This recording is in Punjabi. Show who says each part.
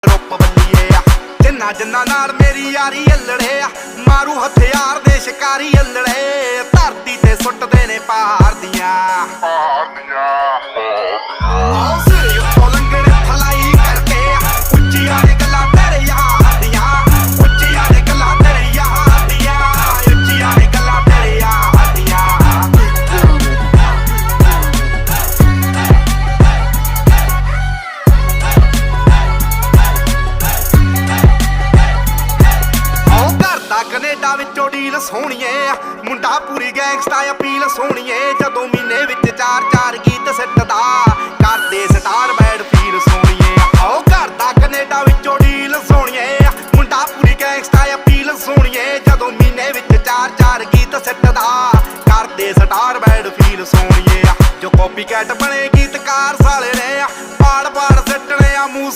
Speaker 1: ਰੁੱਪ ਬੱਲੀਏ ਆ ਜਿੰਨਾ ਜਿੰਨਾ ਨਾਲ ਮੇਰੀ ਯਾਰੀ ਅਲੜੇ ਆ ਮਾਰੂ ਹਥਿਆਰ ਦੇ ਸ਼ਿਕਾਰੀ ਅਲੜੇ ਧਰਤੀ ਤੇ ਸੁੱਟਦੇ ਨੇ ਪਹਾੜ ਦੀਆਂ ਸਿਰੇ ਉੱਤੋਂ ਲੰਗੜੇ ਫਲਾਈ ਕਰਕੇ ਉੱਚੀਆਂ ਨੇ ਗੱਲਾਂ ਤੇਰੇ ਯਾਰ ਦੀਆਂ ਉੱਚੀਆਂ ਨੇ ਗੱਲਾਂ ਤੇਰੇ ਯਾਰ ਦੀਆਂ ਉੱਚੀਆਂ ਨੇ ਗੱਲਾਂ ਤੇਰੇ ਯਾਰ ਦੀਆਂ ਕੈਨੇਡਾ ਵਿੱਚੋਂ ਡੀਲ ਸੋਹਣੀਏ ਮੁੰਡਾ ਪੂਰੀ ਗੈਂਗਸਟਾ ਅਪੀਲ ਸੋਹਣੀਏ ਜਦੋਂ ਮਹੀਨੇ ਵਿੱਚ 4-4 ਗੀਤ ਸਿੱਟਦਾ ਕਰਦੇ ਸਟਾਰ ਬੈਡ